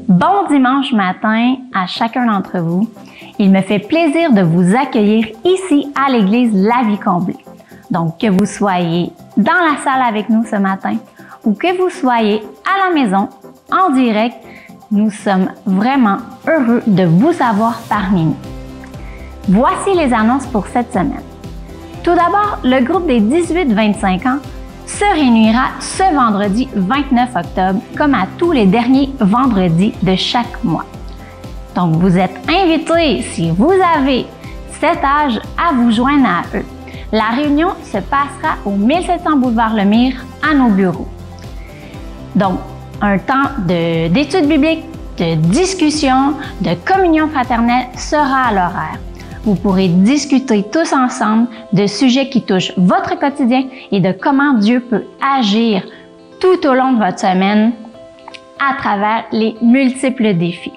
Bon dimanche matin à chacun d'entre vous. Il me fait plaisir de vous accueillir ici à l'église La Vie Comblée. Donc, que vous soyez dans la salle avec nous ce matin ou que vous soyez à la maison, en direct, nous sommes vraiment heureux de vous avoir parmi nous. Voici les annonces pour cette semaine. Tout d'abord, le groupe des 18-25 ans se réunira ce vendredi 29 octobre, comme à tous les derniers vendredis de chaque mois. Donc, vous êtes invités, si vous avez cet âge, à vous joindre à eux. La réunion se passera au 1700 boulevard Lemire, à nos bureaux. Donc, un temps d'études bibliques, de discussion, de communion fraternelle sera à l'horaire. Vous pourrez discuter tous ensemble de sujets qui touchent votre quotidien et de comment Dieu peut agir tout au long de votre semaine à travers les multiples défis.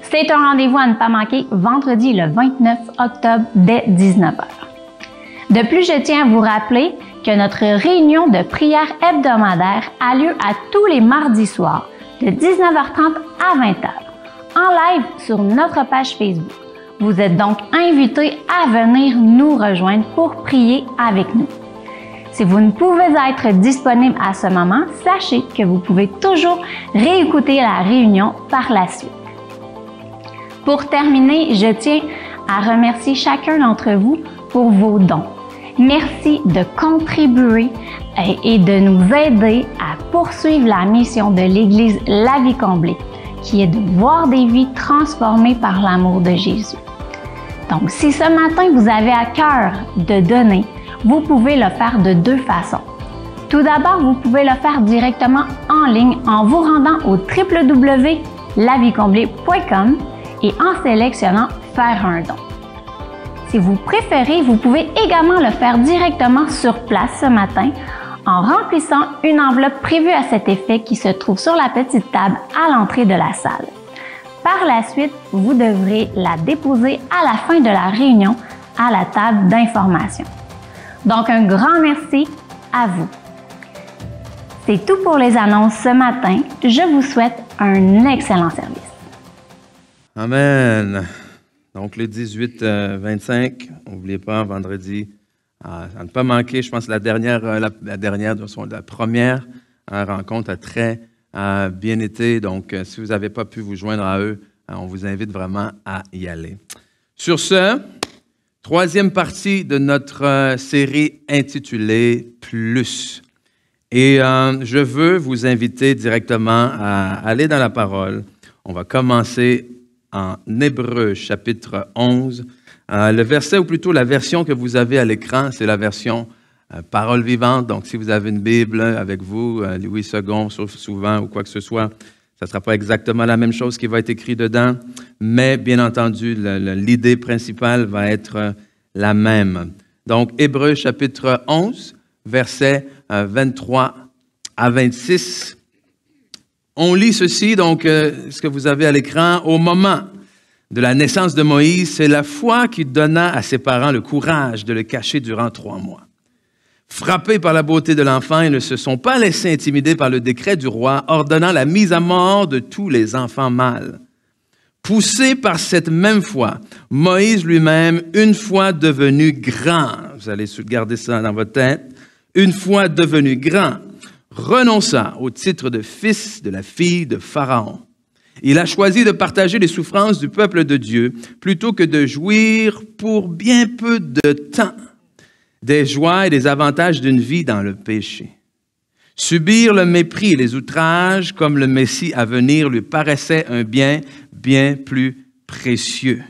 C'est un rendez-vous à ne pas manquer vendredi le 29 octobre dès 19h. De plus, je tiens à vous rappeler que notre réunion de prière hebdomadaire a lieu à tous les mardis soirs de 19h30 à 20h en live sur notre page Facebook. Vous êtes donc invités à venir nous rejoindre pour prier avec nous. Si vous ne pouvez être disponible à ce moment, sachez que vous pouvez toujours réécouter la réunion par la suite. Pour terminer, je tiens à remercier chacun d'entre vous pour vos dons. Merci de contribuer et de nous aider à poursuivre la mission de l'Église La Vie Comblée, qui est de voir des vies transformées par l'amour de Jésus. Donc, si ce matin vous avez à cœur de donner, vous pouvez le faire de deux façons. Tout d'abord, vous pouvez le faire directement en ligne en vous rendant au www.lavicomblée.com et en sélectionnant « Faire un don ». Si vous préférez, vous pouvez également le faire directement sur place ce matin en remplissant une enveloppe prévue à cet effet qui se trouve sur la petite table à l'entrée de la salle. Par la suite, vous devrez la déposer à la fin de la réunion à la table d'information. Donc, un grand merci à vous. C'est tout pour les annonces ce matin. Je vous souhaite un excellent service. Amen. Donc, le 18-25, n'oubliez pas, vendredi, à ne pas manquer, je pense, la première rencontre a très bien été. Donc, si vous n'avez pas pu vous joindre à eux, on vous invite vraiment à y aller. Sur ce, troisième partie de notre série intitulée « Plus ». Et je veux vous inviter directement à aller dans la parole. On va commencer en Hébreux, chapitre 11. Le verset, ou plutôt la version que vous avez à l'écran, c'est la version Parole vivante. Donc, si vous avez une Bible avec vous, Louis II, souvent, ou quoi que ce soit, ça ne sera pas exactement la même chose qui va être écrit dedans, mais bien entendu, l'idée principale va être la même. Donc, Hébreux, chapitre 11, versets 23 à 26. On lit ceci, donc, ce que vous avez à l'écran. Au moment de la naissance de Moïse, c'est la foi qui donna à ses parents le courage de le cacher durant 3 mois. Frappés par la beauté de l'enfant, ils ne se sont pas laissés intimider par le décret du roi ordonnant la mise à mort de tous les enfants mâles. Poussé par cette même foi, Moïse lui-même, une fois devenu grand, vous allez garder ça dans votre tête, une fois devenu grand, renonça au titre de fils de la fille de Pharaon. Il a choisi de partager les souffrances du peuple de Dieu plutôt que de jouir pour bien peu de temps des joies et des avantages d'une vie dans le péché. Subir le mépris et les outrages comme le Messie à venir lui paraissait un bien bien plus précieux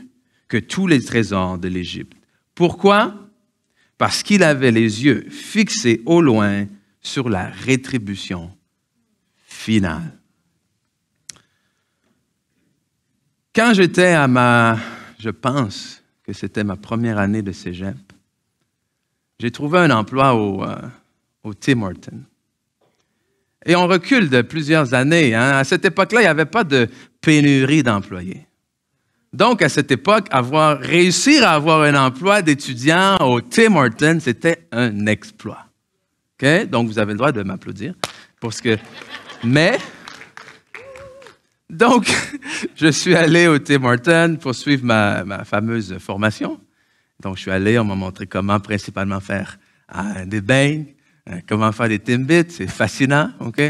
que tous les trésors de l'Égypte. Pourquoi? Parce qu'il avait les yeux fixés au loin sur la rétribution finale. Quand j'étais je pense que c'était ma première année de cégep, j'ai trouvé un emploi au Tim Hortons. Et on recule de plusieurs années. Hein. À cette époque-là, il n'y avait pas de pénurie d'employés. Donc, à cette époque, réussir à avoir un emploi d'étudiant au Tim Hortons, c'était un exploit. Okay? Donc, vous avez le droit de m'applaudir. Mais, Donc, je suis allé au Tim Hortons pour suivre ma fameuse formation. Donc, je suis allé, on m'a montré comment principalement faire des beignes, comment faire des Timbits, c'est fascinant, OK?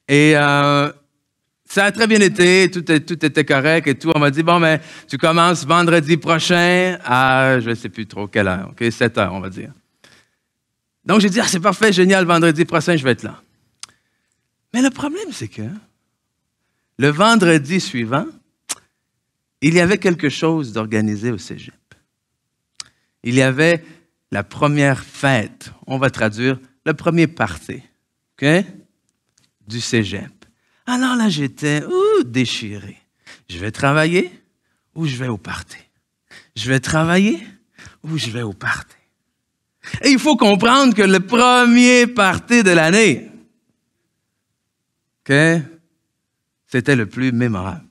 Et ça a très bien été, tout était correct et tout. On m'a dit, bon, mais tu commences vendredi prochain à, je ne sais plus trop quelle heure, OK? 7 heures, on va dire. Donc, j'ai dit, c'est parfait, génial, vendredi prochain, je vais être là. Mais le problème, c'est que le vendredi suivant, il y avait quelque chose d'organisé au cégep. Il y avait la première fête, on va traduire, le premier party, OK? Du cégep. Alors là, j'étais déchiré. Je vais travailler ou je vais au party? Je vais travailler ou je vais au party? Et il faut comprendre que le premier party de l'année, OK, c'était le plus mémorable.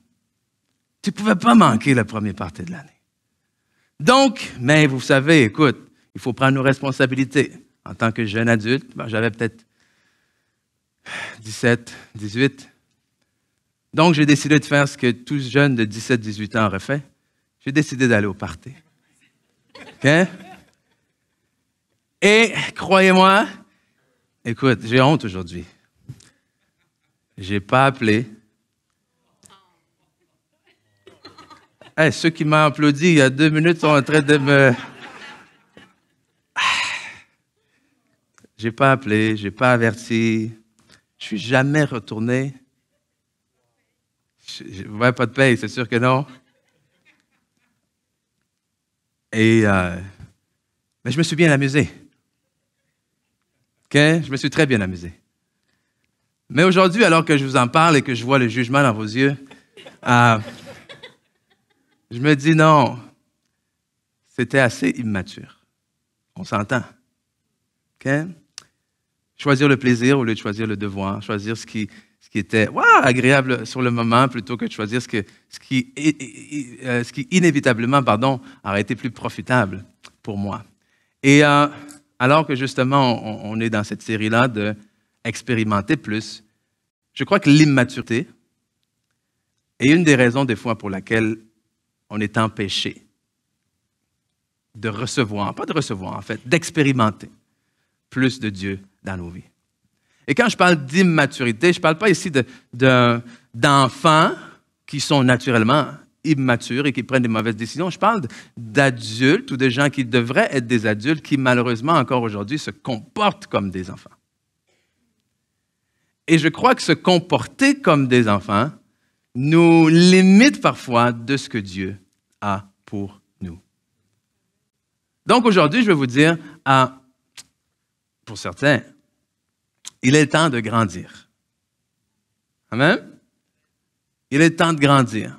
Tu ne pouvais pas manquer le premier party de l'année. Donc, mais vous savez, écoute, il faut prendre nos responsabilités. En tant que jeune adulte, j'avais peut-être 17, 18. Donc, j'ai décidé de faire ce que tout jeune de 17, 18 ans aurait fait. J'ai décidé d'aller au party. OK? Et, croyez-moi, écoute, j'ai honte aujourd'hui. J'ai pas appelé. Hey, ceux qui m'ont applaudi il y a 2 minutes sont en train de me... J'ai pas appelé, j'ai pas averti. Je suis jamais retourné. Ouais, pas de paye, c'est sûr que non. Et mais je me suis bien amusé. OK? Je me suis très bien amusé. Mais aujourd'hui, alors que je vous en parle et que je vois le jugement dans vos yeux, je me dis non, c'était assez immature. On s'entend. OK? Choisir le plaisir au lieu de choisir le devoir, choisir ce qui était agréable sur le moment plutôt que de choisir ce qui inévitablement aurait été plus profitable pour moi. Et alors que justement, on est dans cette série-là d'expérimenter plus, je crois que l'immaturité est une des raisons des fois pour laquelle on est empêché de recevoir, pas de recevoir en fait, d'expérimenter plus de Dieu dans nos vies. Et quand je parle d'immaturité, je ne parle pas ici d'enfants qui sont naturellement immatures et qui prennent des mauvaises décisions. Je parle d'adultes ou de gens qui devraient être des adultes qui, malheureusement, encore aujourd'hui, se comportent comme des enfants. Et je crois que se comporter comme des enfants nous limite parfois de ce que Dieu a pour nous. Donc aujourd'hui, je vais vous dire, pour certains, il est temps de grandir. Amen? Il est temps de grandir.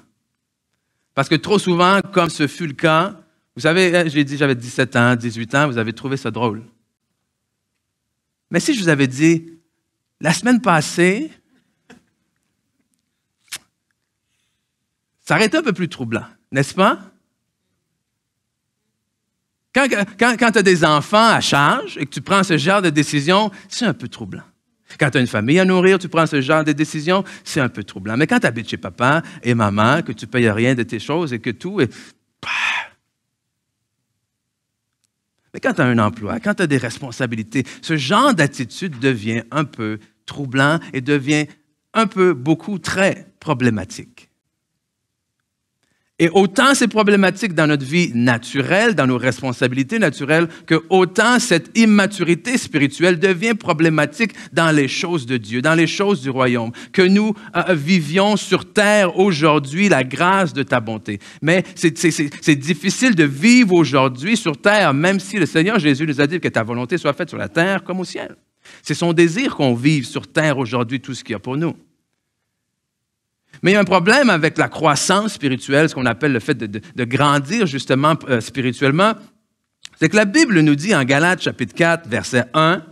Parce que trop souvent, comme ce fut le cas, vous savez, j'ai dit j'avais 17 ans, 18 ans, vous avez trouvé ça drôle. Mais si je vous avais dit, la semaine passée, ça aurait été un peu plus troublant, n'est-ce pas? Quand tu as des enfants à charge et que tu prends ce genre de décision, c'est un peu troublant. Quand tu as une famille à nourrir, tu prends ce genre de décision, c'est un peu troublant. Mais quand tu habites chez papa et maman, que tu ne payes rien de tes choses et que tout est... Mais quand tu as un emploi, quand tu as des responsabilités, ce genre d'attitude devient un peu troublant et devient beaucoup très problématique. Et autant c'est problématique dans notre vie naturelle, dans nos responsabilités naturelles, que autant cette immaturité spirituelle devient problématique dans les choses de Dieu, dans les choses du royaume, que nous vivions sur terre aujourd'hui la grâce de ta bonté. Mais c'est difficile de vivre aujourd'hui sur terre, même si le Seigneur Jésus nous a dit que ta volonté soit faite sur la terre comme au ciel. C'est son désir qu'on vive sur terre aujourd'hui tout ce qu'il y a pour nous. Mais il y a un problème avec la croissance spirituelle, ce qu'on appelle le fait de grandir justement spirituellement, c'est que la Bible nous dit en Galates chapitre 4, verset 1,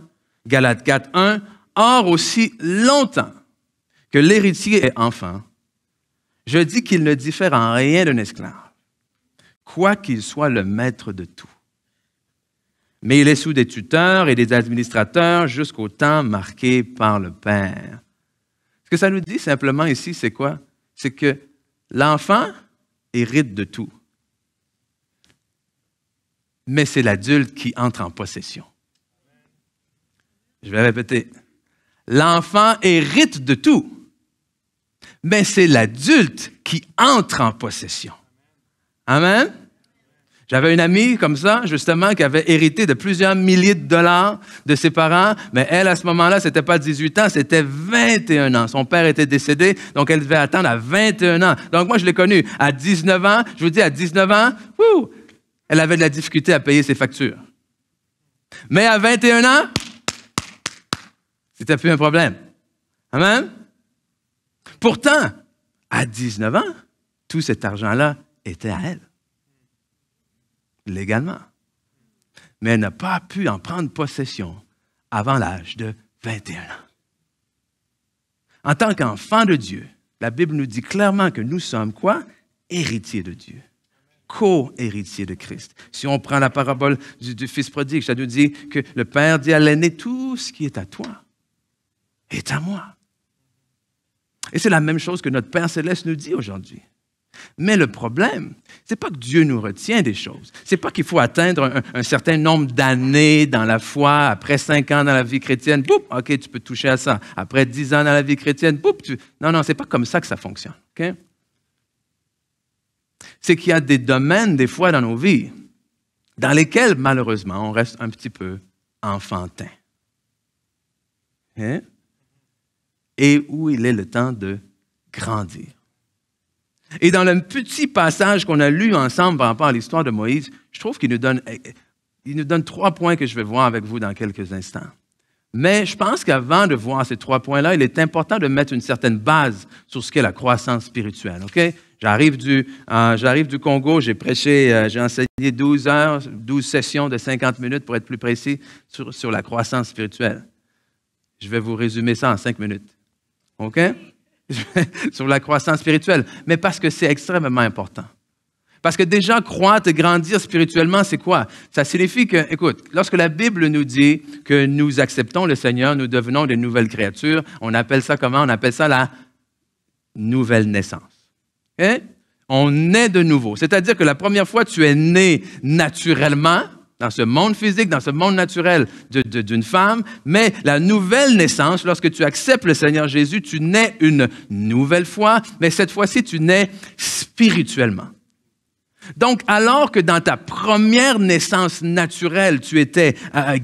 Galates 4, 1, « Or aussi longtemps que l'héritier est enfant, je dis qu'il ne diffère en rien d'un esclave, quoiqu'il soit le maître de tout. Mais il est sous des tuteurs et des administrateurs jusqu'au temps marqué par le Père. » Ce que ça nous dit simplement ici, c'est quoi? c'est que l'enfant hérite de tout. Mais c'est l'adulte qui entre en possession. Je vais répéter. L'enfant hérite de tout, mais c'est l'adulte qui entre en possession. Amen? J'avais une amie comme ça, justement, qui avait hérité de plusieurs milliers de dollars de ses parents, mais elle, à ce moment-là, c'était pas 18 ans, c'était 21 ans. Son père était décédé, donc elle devait attendre à 21 ans. Donc moi, je l'ai connue à 19 ans. Je vous dis, à 19 ans, elle avait de la difficulté à payer ses factures. Mais à 21 ans, c'était plus un problème. Amen? Pourtant, à 19 ans, tout cet argent-là était à elle. Légalement. Mais elle n'a pas pu en prendre possession avant l'âge de 21 ans. En tant qu'enfant de Dieu, la Bible nous dit clairement que nous sommes quoi? Héritiers de Dieu. Co-héritiers de Christ. Si on prend la parabole du fils prodigue, ça nous dit que le Père dit à l'aîné, tout ce qui est à toi est à moi. Et c'est la même chose que notre Père céleste nous dit aujourd'hui. Mais le problème, c'est pas que Dieu nous retient des choses. C'est pas qu'il faut atteindre un certain nombre d'années dans la foi, après 5 ans dans la vie chrétienne, boum, OK, tu peux toucher à ça. Après 10 ans dans la vie chrétienne, boum, Non, c'est pas comme ça que ça fonctionne. OK? C'est qu'il y a des domaines, des fois, dans nos vies, dans lesquels, malheureusement, on reste un petit peu enfantin. Hein? Et où il est le temps de grandir. Et dans le petit passage qu'on a lu ensemble par rapport à l'histoire de Moïse, je trouve qu'il nous donne 3 points que je vais voir avec vous dans quelques instants. Mais je pense qu'avant de voir ces 3 points-là, il est important de mettre une certaine base sur ce qu'est la croissance spirituelle. OK? J'arrive du Congo, j'ai prêché, j'ai enseigné 12 sessions de 50 minutes pour être plus précis sur la croissance spirituelle. Je vais vous résumer ça en 5 minutes. OK? Sur la croissance spirituelle, mais parce que c'est extrêmement important. Parce que déjà, croître et grandir spirituellement, c'est quoi? Ça signifie que, écoute, lorsque la Bible nous dit que nous acceptons le Seigneur, nous devenons des nouvelles créatures, on appelle ça comment? On appelle ça la nouvelle naissance. Okay? On naît de nouveau. C'est-à-dire que la première fois, tu es né naturellement, dans ce monde physique, dans ce monde naturel d'une femme, mais la nouvelle naissance, lorsque tu acceptes le Seigneur Jésus, tu nais une nouvelle fois, mais cette fois-ci, tu nais spirituellement. Donc, alors que dans ta première naissance naturelle, tu étais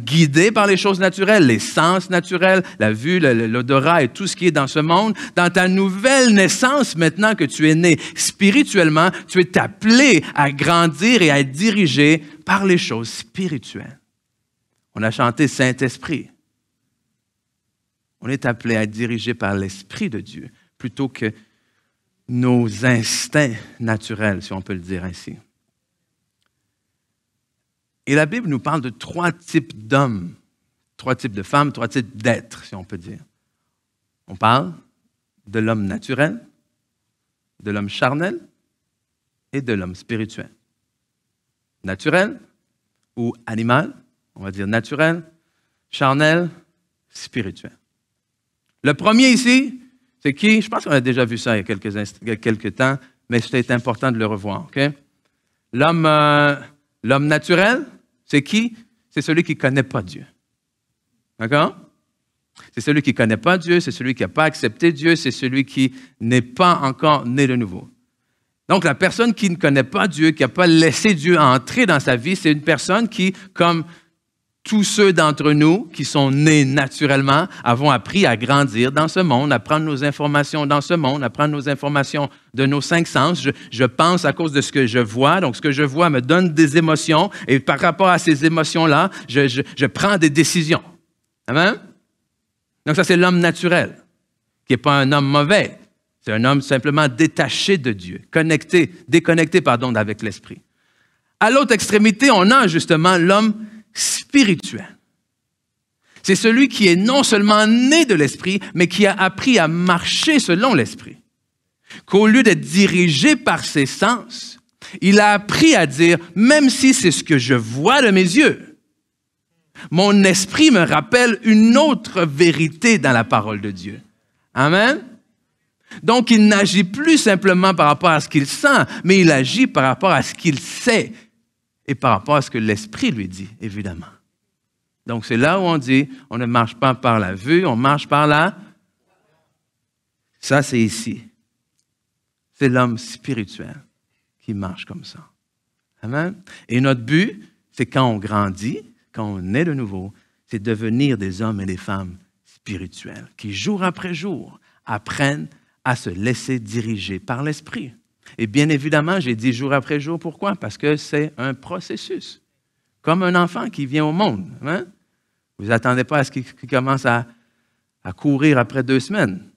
guidé par les choses naturelles, les sens naturels, la vue, l'odorat et tout ce qui est dans ce monde, dans ta nouvelle naissance, maintenant que tu es né spirituellement, tu es appelé à grandir et à être dirigé par les choses spirituelles. On a chanté Saint-Esprit. On est appelé à être dirigé par l'Esprit de Dieu plutôt que nos instincts naturels, si on peut le dire ainsi. Et la Bible nous parle de 3 types d'hommes, 3 types de femmes, 3 types d'êtres, si on peut dire. On parle de l'homme naturel, de l'homme charnel et de l'homme spirituel. Naturel ou animal, on va dire naturel, charnel, spirituel. Le premier ici, c'est qui? Je pense qu'on a déjà vu ça il y a quelques temps, mais c'est important de le revoir. Okay? L'homme naturel, c'est qui? C'est celui qui ne connaît pas Dieu. D'accord? C'est celui qui ne connaît pas Dieu, c'est celui qui n'a pas accepté Dieu, c'est celui qui n'est pas encore né de nouveau. Donc, la personne qui ne connaît pas Dieu, qui n'a pas laissé Dieu entrer dans sa vie, c'est une personne qui, comme tous ceux d'entre nous qui sont nés naturellement, avons appris à grandir dans ce monde, à prendre nos informations dans ce monde, à prendre nos informations de nos 5 sens. Je pense à cause de ce que je vois. Donc, ce que je vois me donne des émotions. Et par rapport à ces émotions-là, je prends des décisions. Amen? Donc, ça, c'est l'homme naturel, qui n'est pas un homme mauvais. C'est un homme simplement détaché de Dieu, déconnecté avec l'esprit. À l'autre extrémité, on a justement l'homme spirituel. C'est celui qui est non seulement né de l'esprit, mais qui a appris à marcher selon l'esprit. Qu'au lieu d'être dirigé par ses sens, il a appris à dire, même si c'est ce que je vois de mes yeux, mon esprit me rappelle une autre vérité dans la parole de Dieu. Amen? Donc, il n'agit plus simplement par rapport à ce qu'il sent, mais il agit par rapport à ce qu'il sait et par rapport à ce que l'Esprit lui dit, évidemment. Donc, c'est là où on dit, on ne marche pas par la vue, on marche par la... Ça, c'est ici. C'est l'homme spirituel qui marche comme ça. Amen. Et notre but, c'est quand on grandit, quand on est de nouveau, c'est devenir des hommes et des femmes spirituels qui, jour après jour, apprennent à se laisser diriger par l'Esprit. Et bien évidemment, j'ai dit jour après jour, pourquoi? Parce que c'est un processus. Comme un enfant qui vient au monde. Hein? Vous n'attendez pas à ce qu'il commence à courir après 2 semaines.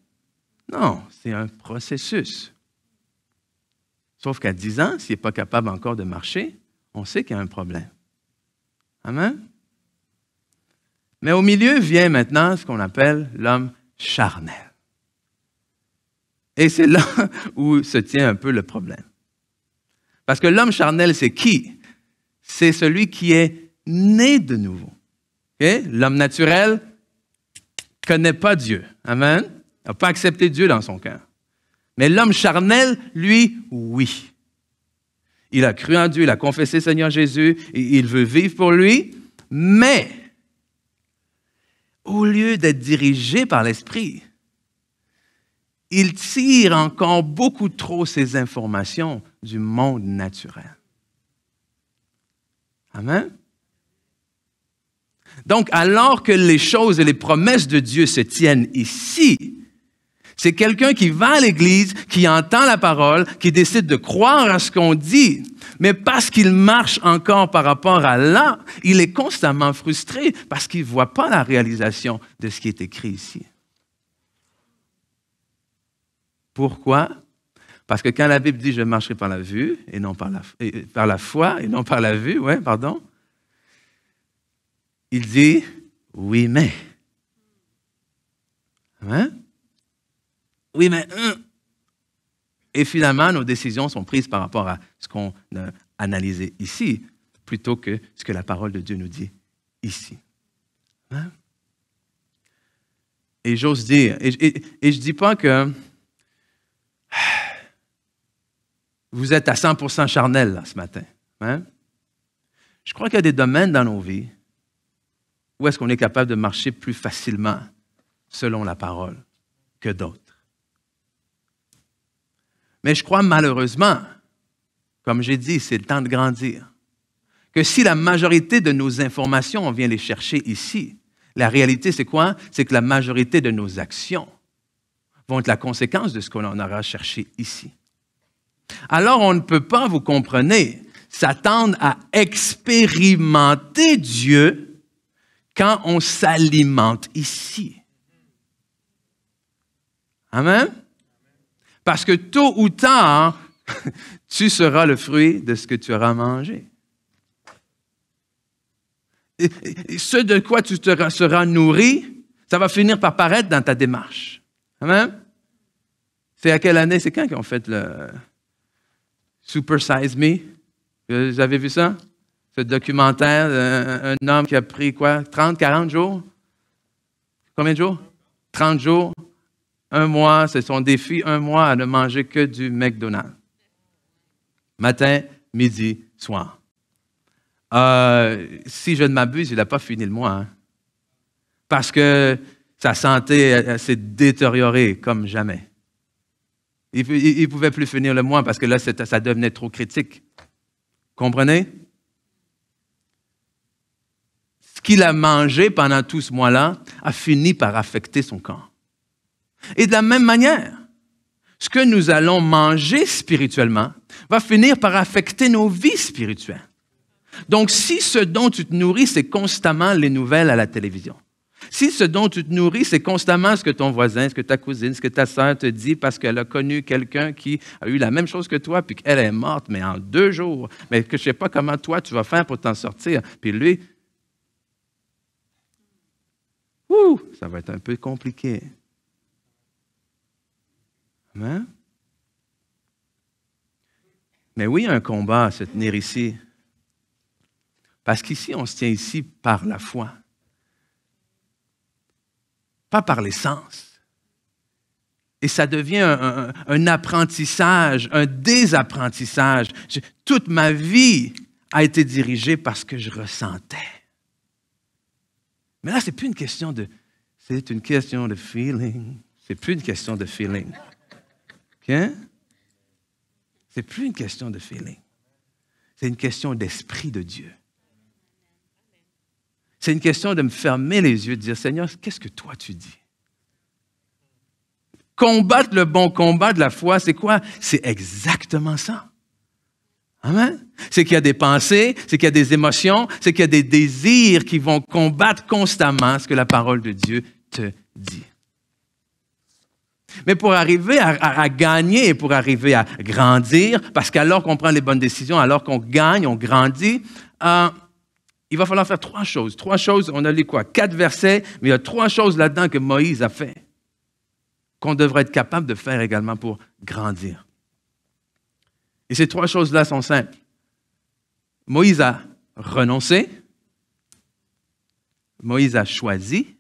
Non, c'est un processus. Sauf qu'à 10 ans, s'il n'est pas capable encore de marcher, on sait qu'il y a un problème. Amen? Mais au milieu vient maintenant ce qu'on appelle l'homme charnel. Et c'est là où se tient un peu le problème. Parce que l'homme charnel, c'est qui? C'est celui qui est né de nouveau. Okay? L'homme naturel ne connaît pas Dieu. Amen? Il n'a pas accepté Dieu dans son cœur. Mais l'homme charnel, lui, oui. Il a cru en Dieu, il a confessé Seigneur Jésus, et il veut vivre pour lui, mais au lieu d'être dirigé par l'Esprit, il tire encore beaucoup trop ses informations du monde naturel. Amen? Donc, alors que les choses et les promesses de Dieu se tiennent ici, c'est quelqu'un qui va à l'Église, qui entend la parole, qui décide de croire à ce qu'on dit, mais parce qu'il marche encore par rapport à là, il est constamment frustré parce qu'il ne voit pas la réalisation de ce qui est écrit ici. Pourquoi? Parce que quand la Bible dit « je marcherai par la vue et non par la foi et non par la vue », il dit « oui, mais ». Hein? Oui, mais... Et finalement, nos décisions sont prises par rapport à ce qu'on a analysé ici, plutôt que ce que la parole de Dieu nous dit ici. Hein? Et j'ose dire, et je ne dis pas que vous êtes à 100% charnel là, ce matin. Hein? Je crois qu'il y a des domaines dans nos vies où est-ce qu'on est capable de marcher plus facilement selon la parole que d'autres. Mais je crois malheureusement, comme j'ai dit, c'est le temps de grandir, que si la majorité de nos informations, on vient les chercher ici, la réalité c'est quoi? C'est que la majorité de nos actions vont être la conséquence de ce qu'on en aura cherché ici. Alors on ne peut pas, vous comprenez, s'attendre à expérimenter Dieu quand on s'alimente ici. Amen? Parce que tôt ou tard, tu seras le fruit de ce que tu auras mangé. Et ce de quoi tu seras nourri, ça va finir par paraître dans ta démarche. Amen? C'est à quelle année? C'est quand qu'ils ont fait le Super Size Me? Vous avez vu ça? Ce documentaire, un homme qui a pris quoi? 30, 40 jours? Combien de jours? 30 jours. 1 mois, c'est son défi, 1 mois à ne manger que du McDonald's. Matin, midi, soir. Si je ne m'abuse, il n'a pas fini le mois. Hein? Parce que sa santé s'est détériorée comme jamais. Il ne pouvait plus finir le mois parce que là, ça devenait trop critique. Comprenez? Ce qu'il a mangé pendant tout ce mois-là a fini par affecter son corps. Et de la même manière, ce que nous allons manger spirituellement va finir par affecter nos vies spirituelles. Donc, si ce dont tu te nourris, c'est constamment les nouvelles à la télévision, si ce dont tu te nourris, c'est constamment ce que ton voisin, ce que ta cousine, ce que ta sœur te dit parce qu'elle a connu quelqu'un qui a eu la même chose que toi, puis qu'elle est morte, mais en 2 jours, mais que je ne sais pas comment toi tu vas faire pour t'en sortir, puis lui, ça va être un peu compliqué. Amen? Mais oui, il y a un combat à se tenir ici. Parce qu'ici, on se tient ici par la foi. Pas par les sens. Et ça devient un apprentissage, un désapprentissage. Toute ma vie a été dirigée par ce que je ressentais. Mais là, c'est plus une question de... C'est une question de feeling. C'est plus une question de feeling. OK? C'est plus une question de feeling. C'est une question d'esprit de Dieu. C'est une question de me fermer les yeux, de dire, Seigneur, qu'est-ce que toi tu dis? Combattre le bon combat de la foi, c'est quoi? C'est exactement ça. Amen? C'est qu'il y a des pensées, c'est qu'il y a des émotions, c'est qu'il y a des désirs qui vont combattre constamment ce que la parole de Dieu te dit. Mais pour arriver à gagner et pour arriver à grandir, parce qu'alors qu'on prend les bonnes décisions, alors qu'on gagne, on grandit, il va falloir faire trois choses. Trois choses, on a lu quoi? 4 versets, mais il y a 3 choses là-dedans que Moïse a fait, qu'on devrait être capable de faire également pour grandir. Et ces 3 choses-là sont simples. Moïse a renoncé, Moïse a choisi,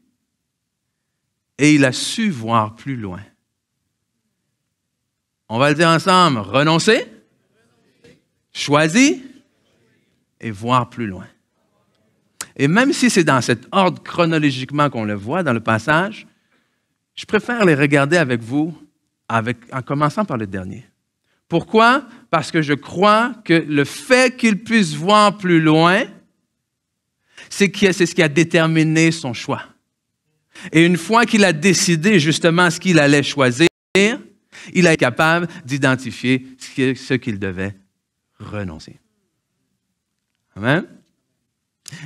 et il a su voir plus loin. On va le dire ensemble, renoncer, choisi et voir plus loin. Et même si c'est dans cet ordre chronologiquement qu'on le voit dans le passage, je préfère les regarder avec vous en commençant par le dernier. Pourquoi? Parce que je crois que le fait qu'il puisse voir plus loin, c'est ce qui a déterminé son choix. Et une fois qu'il a décidé justement ce qu'il allait choisir, il a été capable d'identifier ce qu'il devait renoncer. Amen?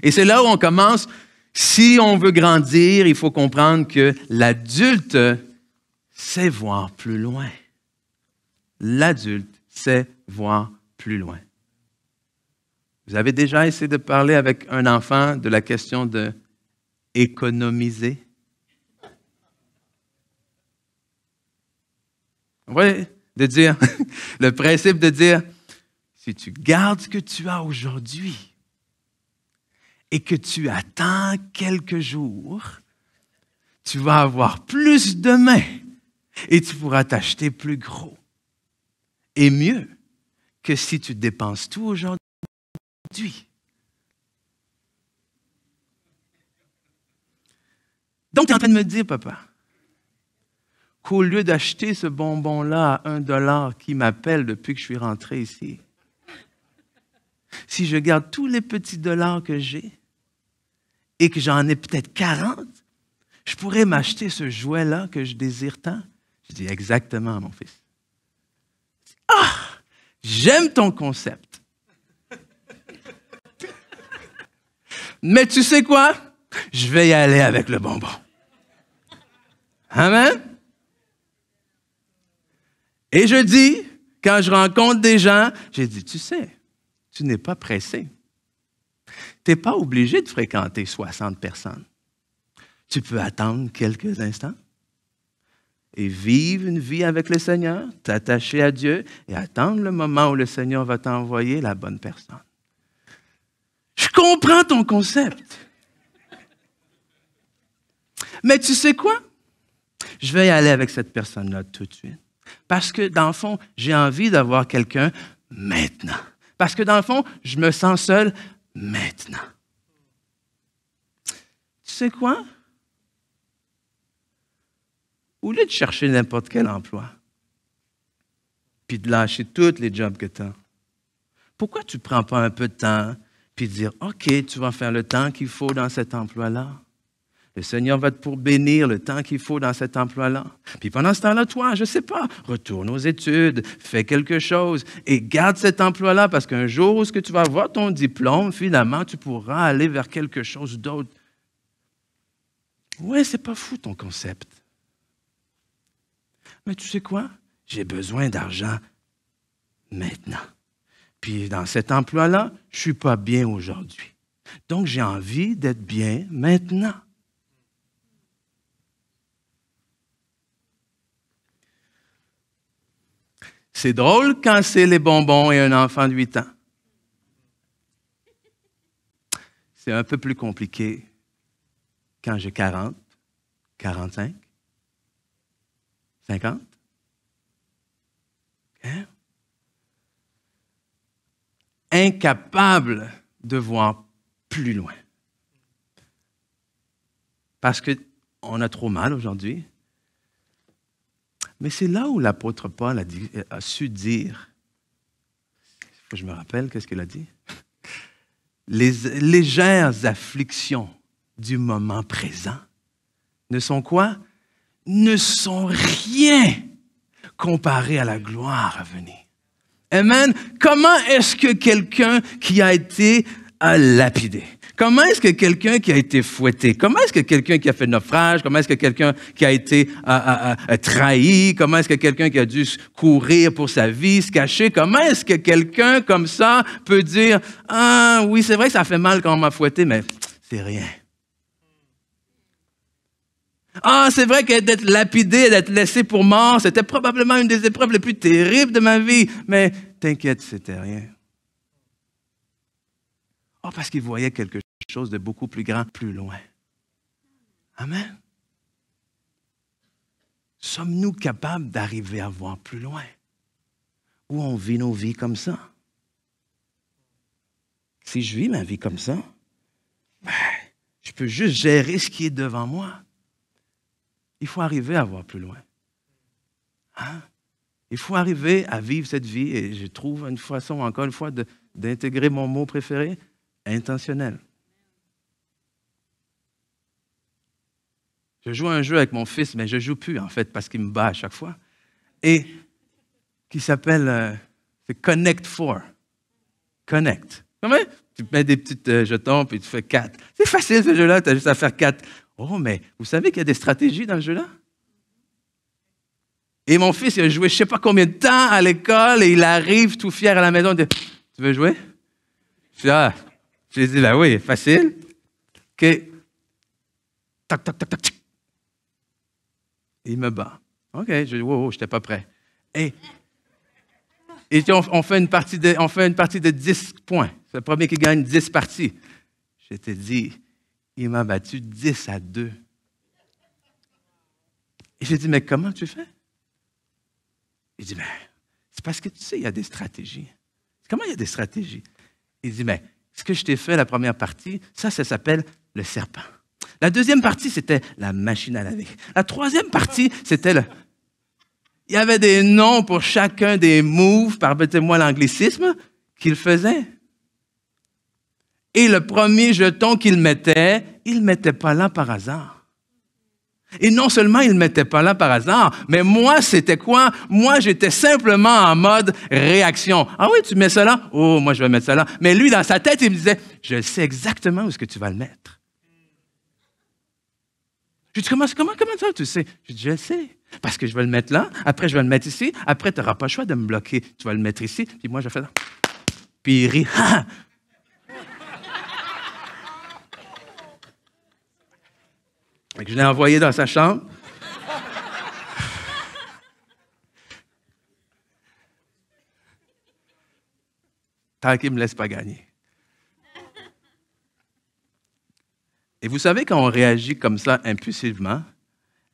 Et c'est là où on commence. Si on veut grandir, il faut comprendre que l'adulte sait voir plus loin. L'adulte sait voir plus loin. Vous avez déjà essayé de parler avec un enfant de la question de économiser? Oui, de dire, le principe de dire, si tu gardes ce que tu as aujourd'hui et que tu attends quelques jours, tu vas avoir plus demain et tu pourras t'acheter plus gros et mieux que si tu dépenses tout aujourd'hui. Donc, tu es en train de me dire, papa, qu'au lieu d'acheter ce bonbon-là à $1 qui m'appelle depuis que je suis rentré ici, si je garde tous les petits dollars que j'ai et que j'en ai peut-être 40, je pourrais m'acheter ce jouet-là que je désire tant. Je dis exactement, mon fils. Ah, j'aime ton concept. Mais tu sais quoi? Je vais y aller avec le bonbon. Amen? Et je dis, quand je rencontre des gens, j'ai dit, tu sais, tu n'es pas pressé. Tu n'es pas obligé de fréquenter 60 personnes. Tu peux attendre quelques instants et vivre une vie avec le Seigneur, t'attacher à Dieu et attendre le moment où le Seigneur va t'envoyer la bonne personne. Je comprends ton concept. Mais tu sais quoi? Je vais y aller avec cette personne-là tout de suite. Parce que, dans le fond, j'ai envie d'avoir quelqu'un maintenant. Parce que, dans le fond, je me sens seul maintenant. Tu sais quoi? Au lieu de chercher n'importe quel emploi, puis de lâcher tous les jobs que tu as, pourquoi tu ne prends pas un peu de temps, puis dire, OK, tu vas faire le temps qu'il faut dans cet emploi-là. Le Seigneur va te pour bénir le temps qu'il faut dans cet emploi-là. Puis pendant ce temps-là, toi, je ne sais pas, retourne aux études, fais quelque chose et garde cet emploi-là parce qu'un jour où tu vas avoir ton diplôme, finalement, tu pourras aller vers quelque chose d'autre. Ouais, c'est pas fou ton concept. Mais tu sais quoi? J'ai besoin d'argent maintenant. Puis dans cet emploi-là, je ne suis pas bien aujourd'hui. Donc, j'ai envie d'être bien maintenant. C'est drôle quand c'est les bonbons et un enfant de 8 ans. C'est un peu plus compliqué quand j'ai 40, 45, 50? Hein? Incapable de voir plus loin. Parce qu'on a trop mal aujourd'hui. Mais c'est là où l'apôtre Paul a su dire, il faut que je me rappelle, qu'est-ce qu'il a dit? Les légères afflictions du moment présent ne sont quoi? Ne sont rien comparé à la gloire à venir. Amen. Comment est-ce que quelqu'un qui a été lapidé, comment est-ce que quelqu'un qui a été fouetté, comment est-ce que quelqu'un qui a fait naufrage, comment est-ce que quelqu'un qui a été trahi, comment est-ce que quelqu'un qui a dû courir pour sa vie, se cacher, comment est-ce que quelqu'un comme ça peut dire « Ah oui, c'est vrai que ça fait mal quand on m'a fouetté, mais c'est rien. » Ah, c'est vrai que d'être lapidé, d'être laissé pour mort, c'était probablement une des épreuves les plus terribles de ma vie. Mais t'inquiète, c'était rien. Oh, parce qu'il voyait quelque chose de beaucoup plus grand, plus loin. Amen. Sommes-nous capables d'arriver à voir plus loin? Ou on vit nos vies comme ça? Si je vis ma vie comme ça, je peux juste gérer ce qui est devant moi. Il faut arriver à voir plus loin. Hein? Il faut arriver à vivre cette vie, et je trouve une façon, encore une fois, d'intégrer mon mot préféré, intentionnel. Je joue un jeu avec mon fils, mais je ne joue plus, en fait, parce qu'il me bat à chaque fois, et qui s'appelle, c'est Connect 4. Connect. Comment? Tu mets des petits jetons, puis tu fais 4. C'est facile, ce jeu-là, tu as juste à faire 4. Oh, mais vous savez qu'il y a des stratégies dans ce jeu-là? Et mon fils, il a joué je ne sais pas combien de temps à l'école et il arrive tout fier à la maison. Il dit, tu veux jouer? Je lui ai dit, ben oui, facile. OK. Tac, tac, tac, tac. Il me bat. OK, je dis, wow, je n'étais pas prêt. Et on fait une partie de 10 points. C'est le premier qui gagne 10 parties. Je t'ai dit, il m'a battu 10-2. Et j'ai dit, mais comment tu fais? Il dit, ben, c'est parce que tu sais, il y a des stratégies. Comment il y a des stratégies? Il dit, mais ce que je t'ai fait la première partie, ça s'appelle le serpent. La deuxième partie, c'était la machine à laver. La troisième partie, c'était il y avait des noms pour chacun des moves, permettez-moi l'anglicisme, qu'il faisait. Et le premier jeton qu'il mettait, il ne le mettait pas là par hasard. Et non seulement il ne le mettait pas là par hasard, mais moi, c'était quoi? Moi, j'étais simplement en mode réaction. Ah oui, tu mets ça là? Oh, moi, je vais mettre ça là. Mais lui, dans sa tête, il me disait, je sais exactement où est-ce que tu vas le mettre. Je lui dis, comment ça, tu sais? Je dis, je sais. Parce que je vais le mettre là, après, je vais le mettre ici, après, tu n'auras pas le choix de me bloquer. Tu vas le mettre ici, puis moi, je fais ça. Puis il rit. Je l'ai envoyé dans sa chambre. Tant qu'il ne me laisse pas gagner. Et vous savez, quand on réagit comme ça impulsivement,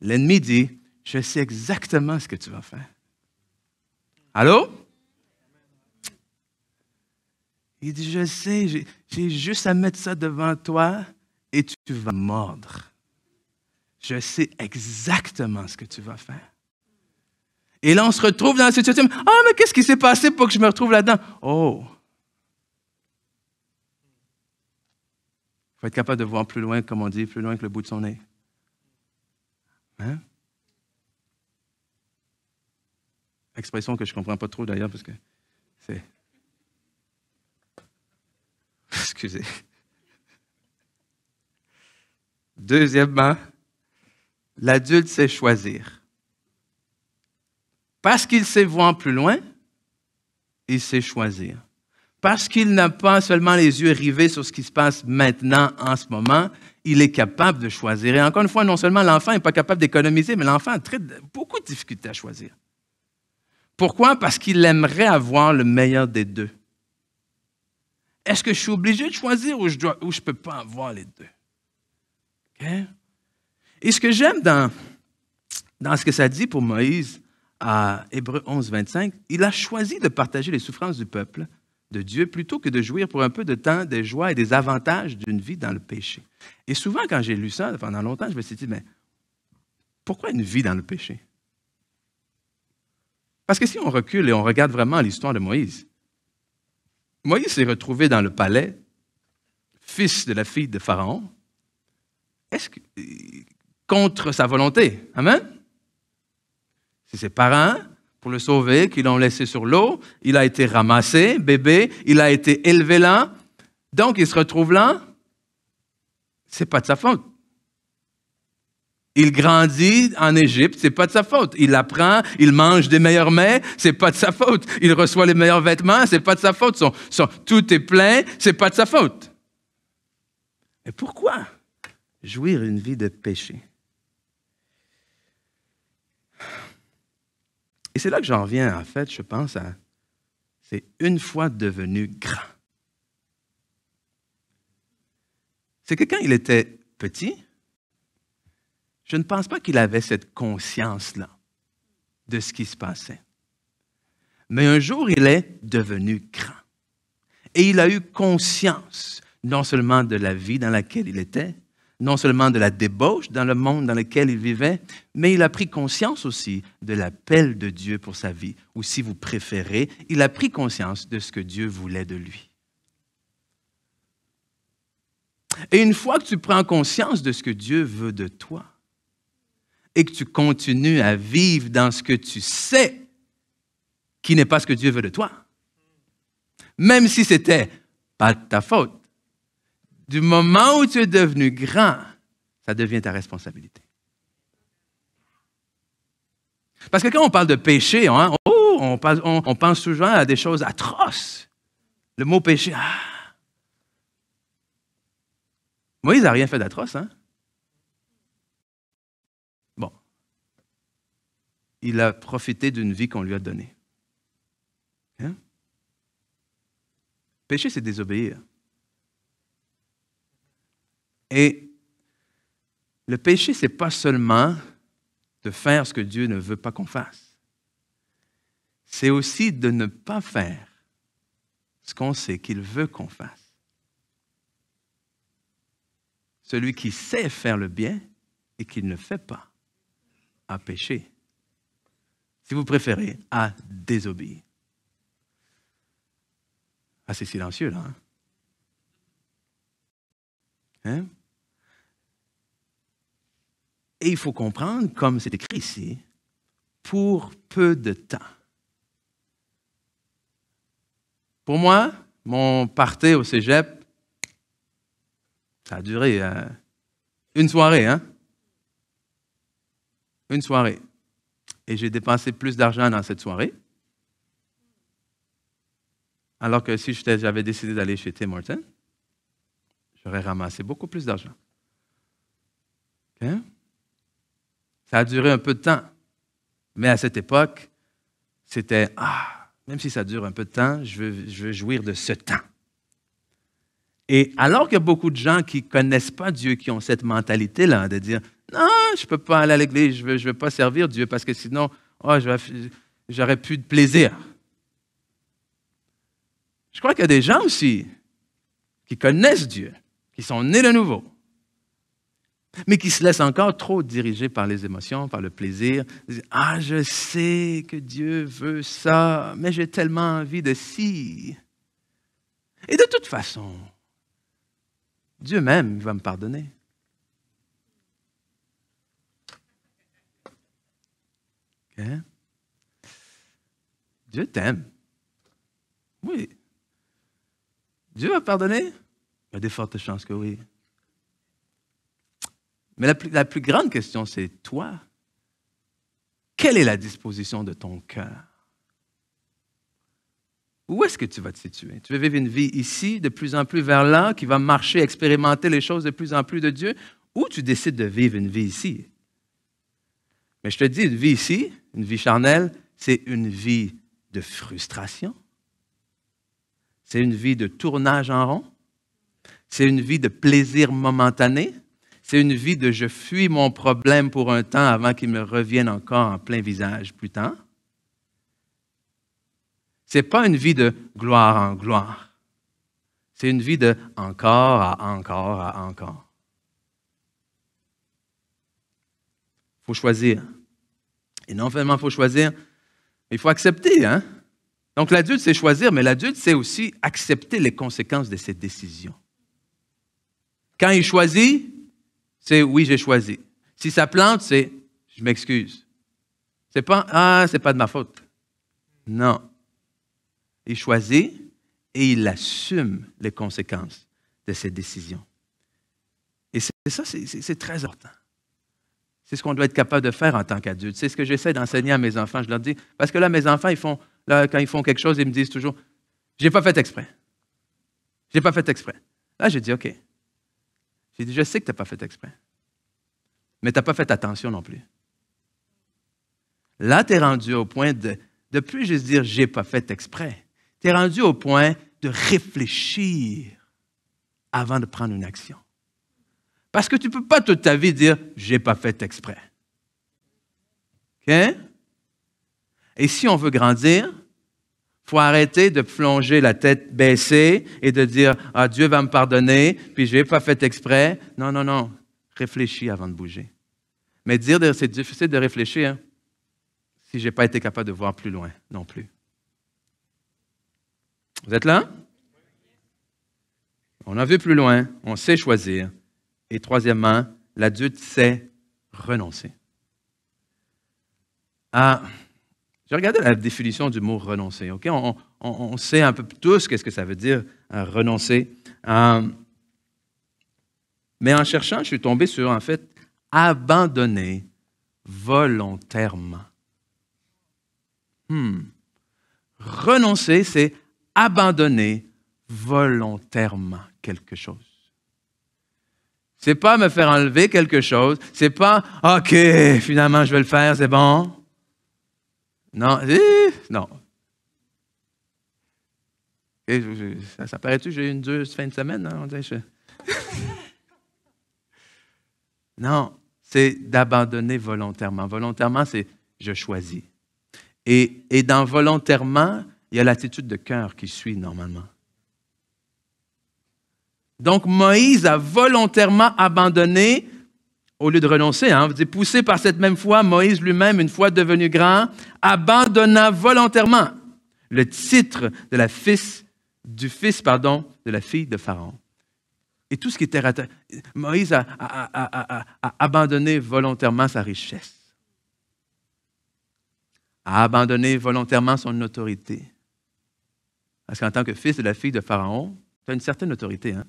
l'ennemi dit, je sais exactement ce que tu vas faire. Allô? Il dit, je sais, j'ai juste à mettre ça devant toi et tu vas mordre. Je sais exactement ce que tu vas faire. Et là, on se retrouve dans la situation. Ah, mais qu'est-ce qui s'est passé pour que je me retrouve là-dedans? Oh! Il faut être capable de voir plus loin, comme on dit, plus loin que le bout de son nez. Hein? Expression que je ne comprends pas trop d'ailleurs, parce que c'est... Excusez. Deuxièmement, l'adulte sait choisir. Parce qu'il sait voir plus loin, il sait choisir. Parce qu'il n'a pas seulement les yeux rivés sur ce qui se passe maintenant, en ce moment, il est capable de choisir. Et encore une fois, non seulement l'enfant n'est pas capable d'économiser, mais l'enfant a beaucoup de difficultés à choisir. Pourquoi? Parce qu'il aimerait avoir le meilleur des deux. Est-ce que je suis obligé de choisir ou je ne peux pas avoir les deux? Okay? Et ce que j'aime dans dans ce que ça dit pour Moïse à Hébreux 11, 25, il a choisi de partager les souffrances du peuple de Dieu plutôt que de jouir pour un peu de temps des joies et des avantages d'une vie dans le péché. Et souvent, quand j'ai lu ça, pendant longtemps, je me suis dit, mais pourquoi une vie dans le péché? Parce que si on recule et on regarde vraiment l'histoire de Moïse, Moïse s'est retrouvé dans le palais, fils de la fille de Pharaon, contre sa volonté. Amen? C'est ses parents, pour le sauver, qui l'ont laissé sur l'eau. Il a été ramassé, bébé. Il a été élevé là. Donc, il se retrouve là. C'est pas de sa faute. Il grandit en Égypte, c'est pas de sa faute. Il apprend, il mange des meilleurs mets, c'est pas de sa faute. Il reçoit les meilleurs vêtements, c'est pas de sa faute. Tout est plein, c'est pas de sa faute. Mais pourquoi jouir une vie de péché? Et c'est là que j'en reviens, en fait, je pense à, c'est une fois devenu grand. C'est que quand il était petit, je ne pense pas qu'il avait cette conscience-là de ce qui se passait. Mais un jour, il est devenu grand. Et il a eu conscience non seulement de la vie dans laquelle il était, non seulement de la débauche dans le monde dans lequel il vivait, mais il a pris conscience aussi de l'appel de Dieu pour sa vie. Ou si vous préférez, il a pris conscience de ce que Dieu voulait de lui. Et une fois que tu prends conscience de ce que Dieu veut de toi, et que tu continues à vivre dans ce que tu sais qui n'est pas ce que Dieu veut de toi, même si c'était pas de ta faute, du moment où tu es devenu grand, ça devient ta responsabilité. Parce que quand on parle de péché, on pense souvent à des choses atroces. Le mot péché, Moïse n'a rien fait d'atroce, hein? Bon. Il a profité d'une vie qu'on lui a donnée. Hein? Péché, c'est désobéir. Et le péché, ce n'est pas seulement de faire ce que Dieu ne veut pas qu'on fasse. C'est aussi de ne pas faire ce qu'on sait qu'il veut qu'on fasse. Celui qui sait faire le bien et qui ne le fait pas a péché. Si vous préférez, a désobéi. Ah, c'est silencieux, là. Hein? Et il faut comprendre, comme c'est écrit ici, pour peu de temps. Pour moi, mon party au cégep, ça a duré une soirée, hein? Une soirée. Et j'ai dépensé plus d'argent dans cette soirée. Alors que si j'avais décidé d'aller chez Tim Hortons, j'aurais ramassé beaucoup plus d'argent. Okay? Ça a duré un peu de temps. Mais à cette époque, c'était, même si ça dure un peu de temps, je veux jouir de ce temps. Et alors qu'il y a beaucoup de gens qui ne connaissent pas Dieu, qui ont cette mentalité-là de dire, non, je ne peux pas aller à l'église, je ne veux pas servir Dieu parce que sinon, j'aurais plus de plaisir. Je crois qu'il y a des gens aussi qui connaissent Dieu, qui sont nés de nouveau, mais qui se laissent encore trop diriger par les émotions, par le plaisir. Ils disent, je sais que Dieu veut ça, mais j'ai tellement envie de ci. Et de toute façon, Dieu même va me pardonner. Okay? Dieu t'aime. Oui. Dieu va pardonner? Il y a des fortes chances que oui. Mais la plus grande question, c'est toi. Quelle est la disposition de ton cœur? Où est-ce que tu vas te situer? Tu veux vivre une vie ici, de plus en plus vers là, qui va marcher, expérimenter les choses de plus en plus de Dieu, ou tu décides de vivre une vie ici? Mais je te dis, une vie ici, une vie charnelle, c'est une vie de frustration. C'est une vie de tournage en rond. C'est une vie de plaisir momentané. C'est une vie de je fuis mon problème pour un temps avant qu'il me revienne encore en plein visage plus tard. Ce n'est pas une vie de gloire en gloire. C'est une vie de encore à encore à encore. Il faut choisir. Et non seulement il faut choisir, mais il faut accepter. Hein? Donc l'adulte, c'est choisir, mais l'adulte, c'est aussi accepter les conséquences de ses décisions. Quand il choisit, c'est oui, j'ai choisi. Si ça plante, c'est je m'excuse. C'est pas c'est pas de ma faute. Non. Il choisit et il assume les conséquences de ses décisions. Et c'est très important. C'est ce qu'on doit être capable de faire en tant qu'adulte. C'est ce que j'essaie d'enseigner à mes enfants. Je leur dis, parce que là, mes enfants, quand ils font quelque chose, ils me disent toujours, j'ai pas fait exprès. J'ai pas fait exprès. Là, j'ai dit, OK. J'ai dit, je sais que tu n'as pas fait exprès. Mais tu n'as pas fait attention non plus. Là, tu es rendu au point de plus juste dire, j'ai pas fait exprès. Tu es rendu au point de réfléchir avant de prendre une action. Parce que tu ne peux pas toute ta vie dire « j'ai pas fait exprès ». OK? Et si on veut grandir, il faut arrêter de plonger la tête baissée et de dire « ah, Dieu va me pardonner, puis je n'ai pas fait exprès ». Non, non, non. Réfléchis avant de bouger. Mais dire que c'est difficile de réfléchir hein, si je n'ai pas été capable de voir plus loin non plus. Vous êtes là? On a vu plus loin, on sait choisir. Et troisièmement, l'adulte sait renoncer. J'ai regardé la définition du mot renoncer. Okay? On sait un peu tous qu'est-ce que ça veut dire renoncer. Mais en cherchant, je suis tombé sur, en fait, abandonner volontairement. Renoncer, c'est abandonner volontairement quelque chose. C'est pas me faire enlever quelque chose. C'est pas « OK, finalement, je vais le faire, c'est bon. » Non, non. Et ça paraît-tu, j'ai eu une dure fin de semaine? Hein? Non, c'est d'abandonner volontairement. Volontairement, c'est « je choisis ». Et dans volontairement, il y a l'attitude de cœur qui suit normalement. Donc, Moïse a volontairement abandonné, au lieu de renoncer, hein, poussé par cette même foi, Moïse lui-même, une fois devenu grand, abandonna volontairement le titre de la fille de Pharaon. Et tout ce qui était Moïse a abandonné volontairement sa richesse, a abandonné volontairement son autorité. Parce qu'en tant que fils de la fille de Pharaon, tu as une certaine autorité, hein?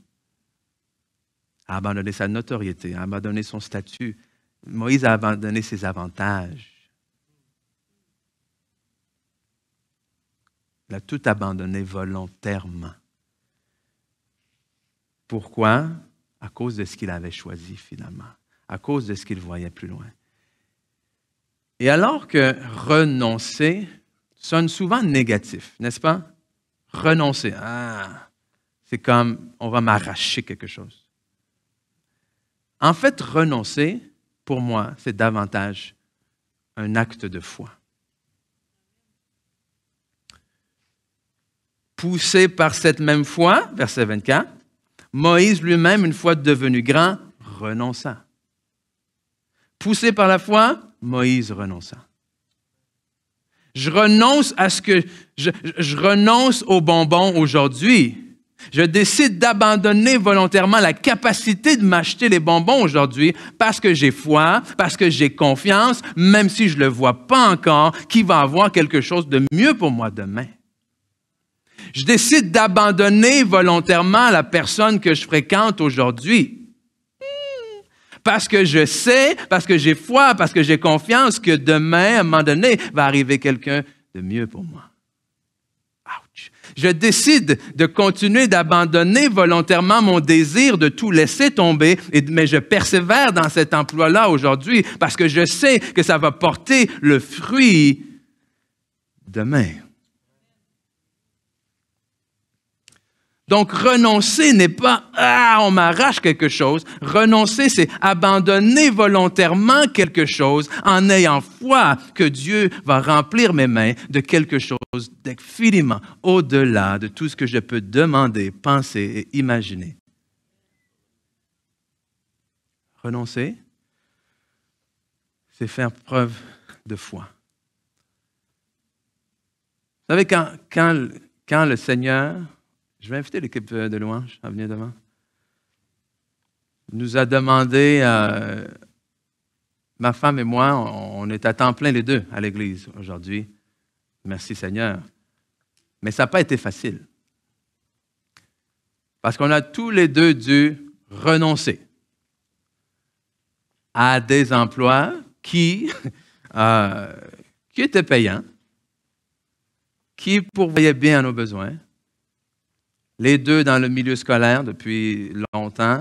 A abandonné sa notoriété, a abandonné son statut. Moïse a abandonné ses avantages. Il a tout abandonné volontairement. Pourquoi? À cause de ce qu'il avait choisi finalement, à cause de ce qu'il voyait plus loin. Et alors que renoncer sonne souvent négatif, n'est-ce pas? Renoncer, c'est comme on va m'arracher quelque chose. En fait, renoncer, pour moi, c'est davantage un acte de foi. Poussé par cette même foi, verset 24, Moïse lui-même, une fois devenu grand, renonça. Poussé par la foi, Moïse renonça. Je renonce à ce que je renonce aux bonbons aujourd'hui. Je décide d'abandonner volontairement la capacité de m'acheter les bonbons aujourd'hui parce que j'ai foi, parce que j'ai confiance, même si je ne le vois pas encore, qu'il va avoir quelque chose de mieux pour moi demain. Je décide d'abandonner volontairement la personne que je fréquente aujourd'hui. Parce que je sais, parce que j'ai foi, parce que j'ai confiance que demain, à un moment donné, va arriver quelqu'un de mieux pour moi. Ouch! Je décide de continuer d'abandonner volontairement mon désir de tout laisser tomber, mais je persévère dans cet emploi-là aujourd'hui parce que je sais que ça va porter le fruit demain. Donc, renoncer n'est pas « Ah, on m'arrache quelque chose ». Renoncer, c'est abandonner volontairement quelque chose en ayant foi que Dieu va remplir mes mains de quelque chose d'infiniment au-delà de tout ce que je peux demander, penser et imaginer. Renoncer, c'est faire preuve de foi. Vous savez, quand le Seigneur... Je vais inviter l'équipe de louange à venir devant. Nous a demandé, ma femme et moi, on est à temps plein les deux à l'Église aujourd'hui. Merci Seigneur. Mais ça n'a pas été facile. Parce qu'on a tous les deux dû renoncer à des emplois qui étaient payants, qui pourvoyaient bien à nos besoins. Les deux dans le milieu scolaire depuis longtemps,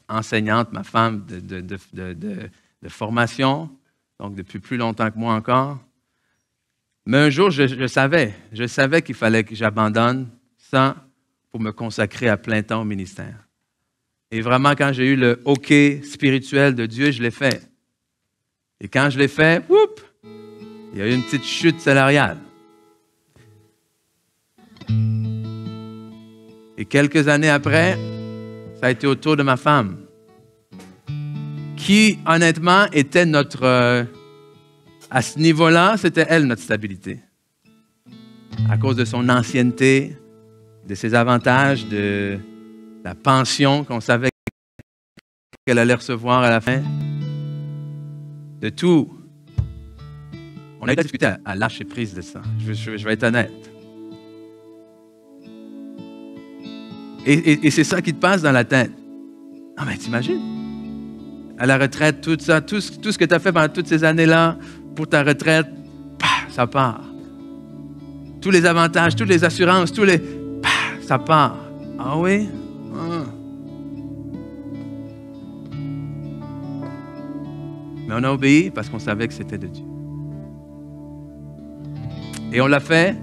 enseignante, ma femme de formation, donc depuis plus longtemps que moi encore. Mais un jour, je savais qu'il fallait que j'abandonne ça pour me consacrer à plein temps au ministère. Et vraiment, quand j'ai eu le OK spirituel de Dieu, je l'ai fait. Et quand je l'ai fait, il y a eu une petite chute salariale. Et quelques années après, ça a été au tour de ma femme, qui, honnêtement, était notre... à ce niveau-là, c'était elle, notre stabilité. À cause de son ancienneté, de ses avantages, de la pension qu'on savait qu'elle allait recevoir à la fin, de tout. On a discuté à lâcher prise de ça. Je vais être honnête. Et c'est ça qui te passe dans la tête. Non, mais t'imagines? À la retraite, tout ça, tout ce que tu as fait pendant toutes ces années-là, pour ta retraite, ça part. Tous les avantages, toutes les assurances, ça part. Ah oui? Ah. Mais on a obéi parce qu'on savait que c'était de Dieu. Et on l'a fait,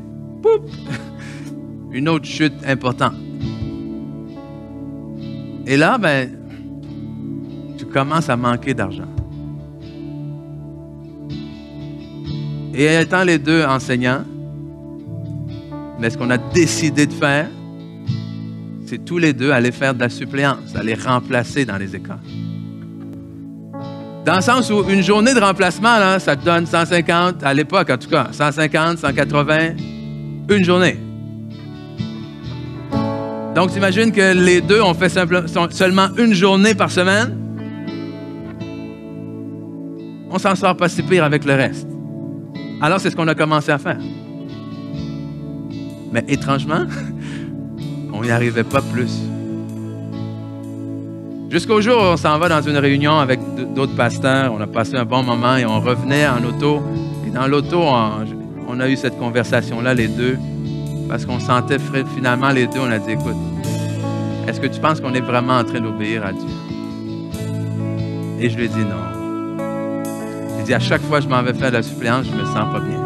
une autre chute importante. Et là, tu commences à manquer d'argent. Et étant les deux enseignants, mais ce qu'on a décidé de faire, c'est tous les deux aller faire de la suppléance, aller remplacer dans les écoles. Dans le sens où une journée de remplacement, là, ça te donne 150, à l'époque en tout cas, 150, 180, une journée. Donc, tu imagines que les deux ont fait seulement une journée par semaine. On s'en sort pas si pire avec le reste. Alors, c'est ce qu'on a commencé à faire. Mais étrangement, on n'y arrivait pas plus. Jusqu'au jour où on s'en va dans une réunion avec d'autres pasteurs. On a passé un bon moment et on revenait en auto. Et dans l'auto, on a eu cette conversation-là, les deux. Parce qu'on sentait finalement les deux, on a dit, écoute, est-ce que tu penses qu'on est vraiment en train d'obéir à Dieu? Et je lui ai dit non. J'ai dit, à chaque fois que je m'en vais faire de la suppléance, je me sens pas bien.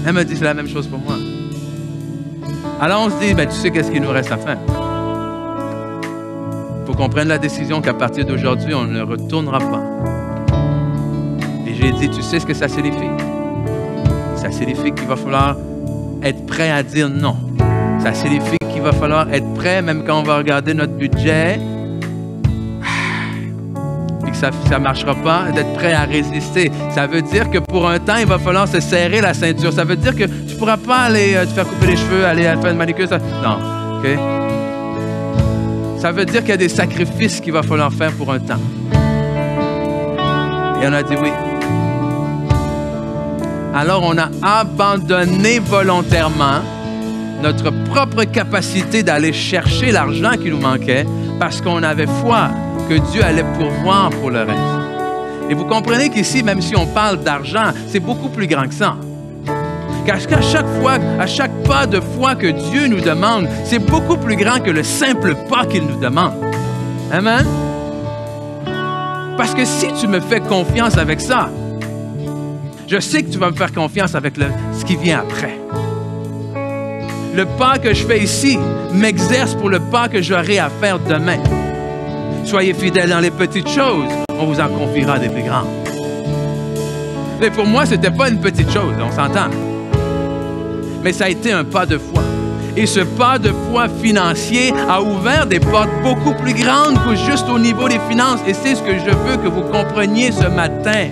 Elle me dit, c'est la même chose pour moi. Alors on se dit, tu sais qu'est-ce qu'il nous reste à faire? Il faut qu'on prenne la décision qu'à partir d'aujourd'hui, on ne retournera pas. Et j'ai dit, tu sais ce que ça signifie? Ça signifie qu'il va falloir être prêt à dire non. Ça signifie qu'il va falloir être prêt, même quand on va regarder notre budget, et que ça ne marchera pas, d'être prêt à résister. Ça veut dire que pour un temps, il va falloir se serrer la ceinture. Ça veut dire que tu ne pourras pas aller te faire couper les cheveux, aller faire une manicure. Non, OK? Ça veut dire qu'il y a des sacrifices qu'il va falloir faire pour un temps. Et on a dit oui. Alors, on a abandonné volontairement notre propre capacité d'aller chercher l'argent qui nous manquait parce qu'on avait foi que Dieu allait pourvoir pour le reste. Et vous comprenez qu'ici, même si on parle d'argent, c'est beaucoup plus grand que ça. Qu'à chaque fois, à chaque pas de foi que Dieu nous demande, c'est beaucoup plus grand que le simple pas qu'il nous demande. Amen? Parce que si tu me fais confiance avec ça, je sais que tu vas me faire confiance avec ce qui vient après. le pas que je fais ici m'exerce pour le pas que j'aurai à faire demain. Soyez fidèles dans les petites choses, on vous en confiera des plus grandes. Mais pour moi, ce n'était pas une petite chose, on s'entend. Mais ça a été un pas de foi. Et ce pas de foi financier a ouvert des portes beaucoup plus grandes que juste au niveau des finances. Et c'est ce que je veux que vous compreniez ce matin.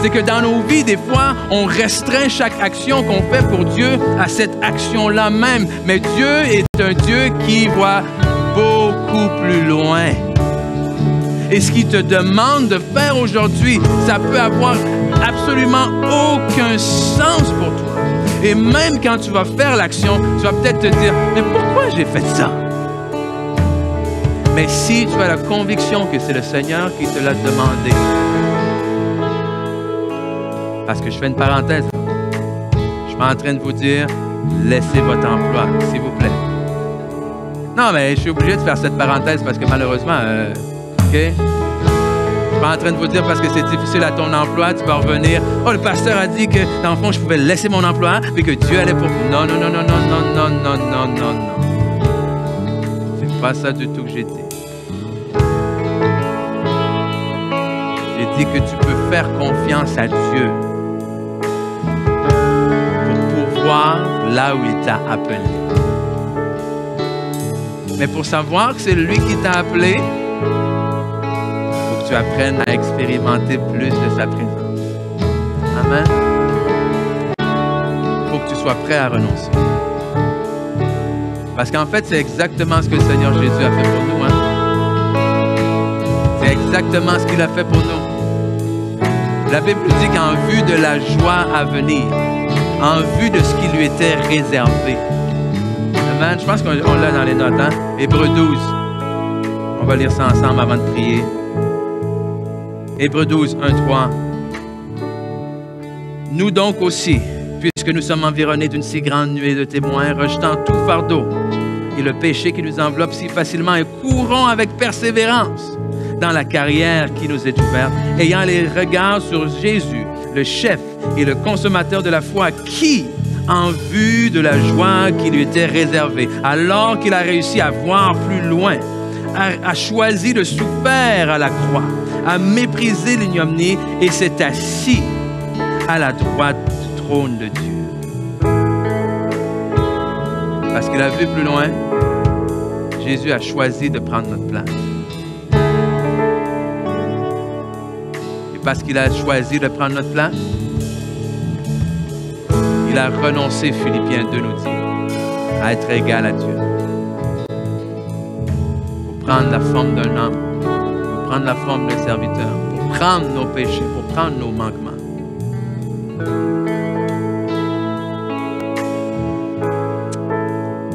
C'est que dans nos vies, des fois, on restreint chaque action qu'on fait pour Dieu à cette action-là même. Mais Dieu est un Dieu qui voit beaucoup plus loin. Et ce qu'il te demande de faire aujourd'hui, ça peut avoir absolument aucun sens pour toi. Et même quand tu vas faire l'action, tu vas peut-être te dire, mais pourquoi j'ai fait ça? Mais si tu as la conviction que c'est le Seigneur qui te l'a demandé, parce que je fais une parenthèse, je suis en train de vous dire, laissez votre emploi, s'il vous plaît. Non, mais je suis obligé de faire cette parenthèse parce que malheureusement, OK? Je suis pas en train de vous dire parce que c'est difficile à ton emploi, tu vas revenir. Oh, le pasteur a dit que, dans le fond, je pouvais laisser mon emploi et que Dieu allait pour... Non, non, non, non, non, non, non, non, non, non, non. C'est pas ça du tout que j'ai dit. J'ai dit que tu peux faire confiance à Dieu pour pouvoir là où il t'a appelé. Mais pour savoir que c'est lui qui t'a appelé, tu apprennes à expérimenter plus de sa présence. Amen. Il faut que tu sois prêt à renoncer. Parce qu'en fait, c'est exactement ce que le Seigneur Jésus a fait pour nous. Hein? C'est exactement ce qu'il a fait pour nous. La Bible dit qu'en vue de la joie à venir, en vue de ce qui lui était réservé. Amen. Je pense qu'on l'a dans les notes. Hein? Hébreux 12. On va lire ça ensemble avant de prier. Hébreux 12, 1, 3. Nous donc aussi, puisque nous sommes environnés d'une si grande nuée de témoins, rejetant tout fardeau et le péché qui nous enveloppe si facilement et courons avec persévérance dans la carrière qui nous est ouverte, ayant les regards sur Jésus, le chef et le consommateur de la foi, qui, en vue de la joie qui lui était réservée, alors qu'il a réussi à voir plus loin, a choisi de souffrir à la croix, a méprisé l'ignominie et s'est assis à la droite du trône de Dieu. Parce qu'il a vu plus loin, Jésus a choisi de prendre notre place. Et parce qu'il a choisi de prendre notre place, il a renoncé, Philippiens 2 nous dit, à être égal à Dieu. Pour prendre la forme d'un homme, pour prendre la forme d'un serviteur, pour prendre nos péchés, pour prendre nos manquements.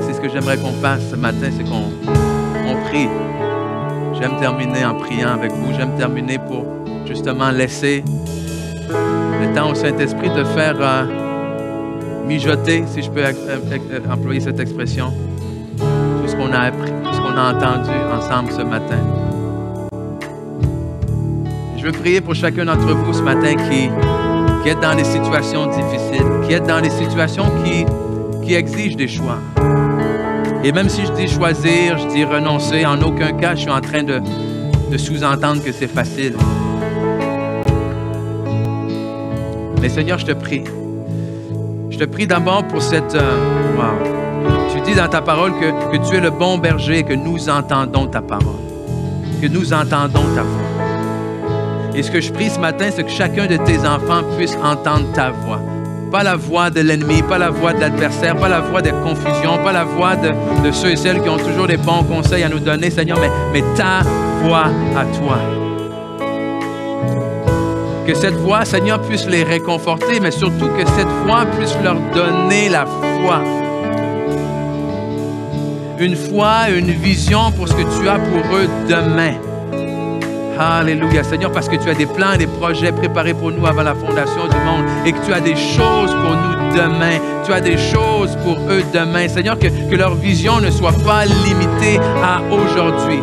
C'est ce que j'aimerais qu'on fasse ce matin, c'est qu'on prie. J'aime terminer en priant avec vous. J'aime terminer pour justement laisser le temps au Saint-Esprit de faire mijoter, si je peux employer cette expression, tout ce qu'on a appris, tout ce qu'on a entendu ensemble ce matin. Je veux prier pour chacun d'entre vous ce matin qui est dans des situations difficiles, qui est dans des situations qui exigent des choix. Et même si je dis choisir, je dis renoncer, en aucun cas, je suis en train de sous-entendre que c'est facile. Mais Seigneur, je te prie. Je te prie d'abord pour cette... Tu dis dans ta parole que tu es le bon berger, que nous entendons ta parole, que nous entendons ta voix. Et ce que je prie ce matin, c'est que chacun de tes enfants puisse entendre ta voix. Pas la voix de l'ennemi, pas la voix de l'adversaire, pas la voix des confusions, pas la voix de ceux et celles qui ont toujours des bons conseils à nous donner, Seigneur, mais ta voix à toi. Que cette voix, Seigneur, puisse les réconforter, mais surtout que cette voix puisse leur donner la foi. Une foi, une vision pour ce que tu as pour eux demain. Alléluia, Seigneur, parce que tu as des plans et des projets préparés pour nous avant la fondation du monde et que tu as des choses pour nous demain. Tu as des choses pour eux demain. Seigneur, que leur vision ne soit pas limitée à aujourd'hui.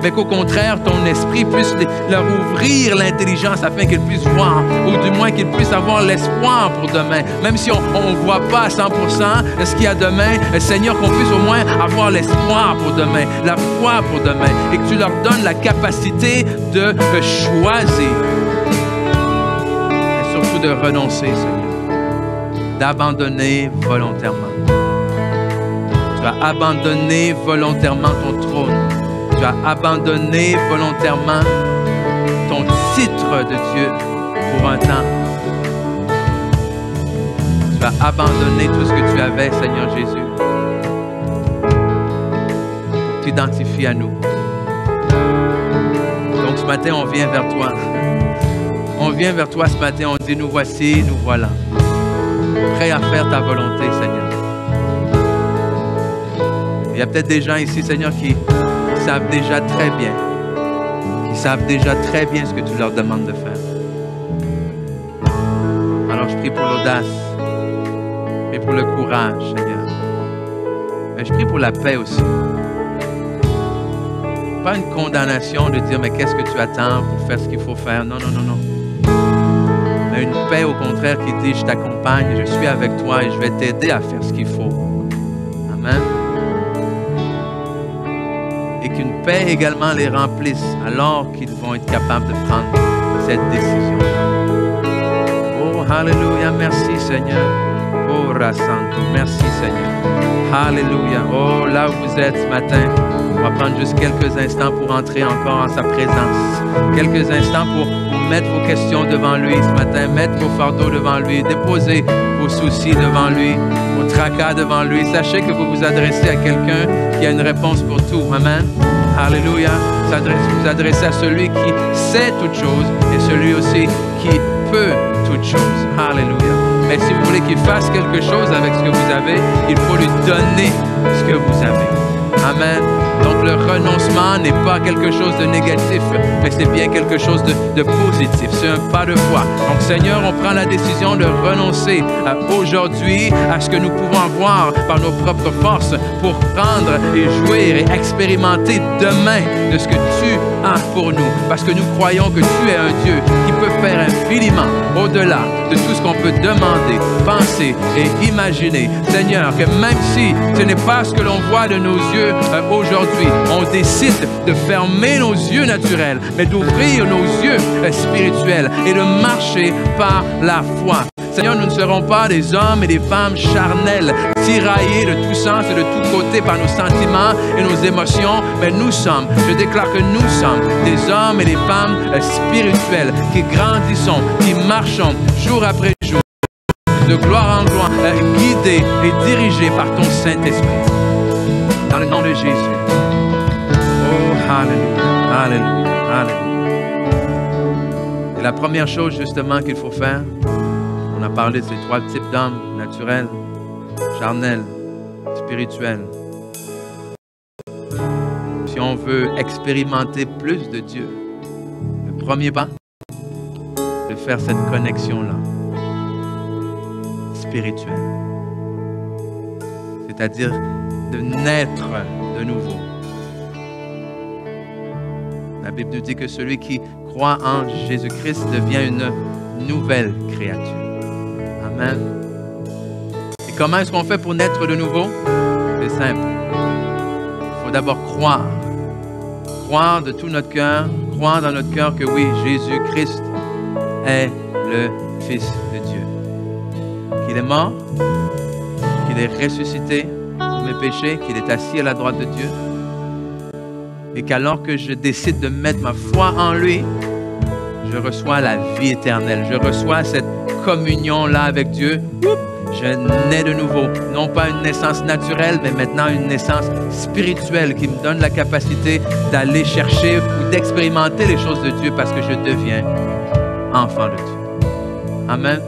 mais qu'au contraire, ton esprit puisse leur ouvrir l'intelligence afin qu'ils puissent voir, ou du moins qu'ils puissent avoir l'espoir pour demain. Même si on ne voit pas à 100% ce qu'il y a demain, Seigneur, qu'on puisse au moins avoir l'espoir pour demain, la foi pour demain, et que tu leur donnes la capacité de choisir, et surtout de renoncer, Seigneur, d'abandonner volontairement. Tu as abandonné volontairement ton trône. Tu as abandonné volontairement ton titre de Dieu pour un temps. Tu as abandonné tout ce que tu avais, Seigneur Jésus. T'identifie à nous. Donc ce matin, on vient vers toi. On vient vers toi ce matin, on dit, nous voici, nous voilà. Prêts à faire ta volonté, Seigneur. Il y a peut-être des gens ici, Seigneur, qui savent déjà très bien, ce que tu leur demandes de faire. Alors je prie pour l'audace, je prie pour le courage, Seigneur. Mais je prie pour la paix aussi. Pas une condamnation de dire, mais qu'est-ce que tu attends pour faire ce qu'il faut faire? Non, non, non, non. Mais une paix au contraire qui dit, je t'accompagne, je suis avec toi et je vais t'aider à faire ce qu'il faut. Amen. Et qu'une paix également les remplisse alors qu'ils vont être capables de prendre cette décision. Oh, alléluia, merci Seigneur. Oh, Rassanto, merci Seigneur. Alléluia. Oh, là où vous êtes ce matin, on va prendre juste quelques instants pour entrer encore en sa présence. Quelques instants pour mettre vos questions devant lui ce matin, mettre vos fardeaux devant lui, déposer vos soucis devant lui, vos tracas devant lui. Sachez que vous vous adressez à quelqu'un qui a une réponse pour tout. Amen. Alléluia. Vous adressez à celui qui sait toutes choses et celui aussi qui peut toutes choses. Alléluia. Mais si vous voulez qu'il fasse quelque chose avec ce que vous avez, il faut lui donner ce que vous avez. Amen. Donc le renoncement n'est pas quelque chose de négatif, mais c'est bien quelque chose de positif. C'est un pas de foi. Donc Seigneur, on prend la décision de renoncer aujourd'hui à ce que nous pouvons avoir par nos propres forces pour prendre et jouir et expérimenter demain de ce que tu as pour nous. Parce que nous croyons que tu es un Dieu qui peut faire infiniment au-delà de tout ce qu'on peut demander, penser et imaginer. Seigneur, que même si ce n'est pas ce que l'on voit de nos yeux aujourd'hui, on décide de fermer nos yeux naturels, mais d'ouvrir nos yeux spirituels et de marcher par la foi. Seigneur, nous ne serons pas des hommes et des femmes charnels, tiraillés de tous sens et de tous côtés par nos sentiments et nos émotions, mais nous sommes, je déclare que nous sommes des hommes et des femmes spirituels qui grandissons, qui marchons jour après jour, de gloire en gloire, guidés et dirigés par ton Saint-Esprit. Dans le nom de Jésus. Oh, alléluia, alléluia, alléluia. Et la première chose justement qu'il faut faire, on a parlé de ces trois types d'hommes, naturels, charnels, spirituels. Si on veut expérimenter plus de Dieu, le premier pas, c'est de faire cette connexion-là, spirituelle. C'est-à-dire de naître de nouveau. La Bible nous dit que celui qui croit en Jésus-Christ devient une nouvelle créature. Amen. Et comment est-ce qu'on fait pour naître de nouveau? C'est simple. Il faut d'abord croire. Croire de tout notre cœur, croire dans notre cœur que oui, Jésus-Christ est le Fils de Dieu. Qu'il est mort, qu'il est ressuscité pour mes péchés, qu'il est assis à la droite de Dieu. Et qu'alors que je décide de mettre ma foi en lui, je reçois la vie éternelle. Je reçois cette communion-là avec Dieu. Je nais de nouveau. Non pas une naissance naturelle, mais maintenant une naissance spirituelle qui me donne la capacité d'aller chercher ou d'expérimenter les choses de Dieu parce que je deviens enfant de Dieu. Amen.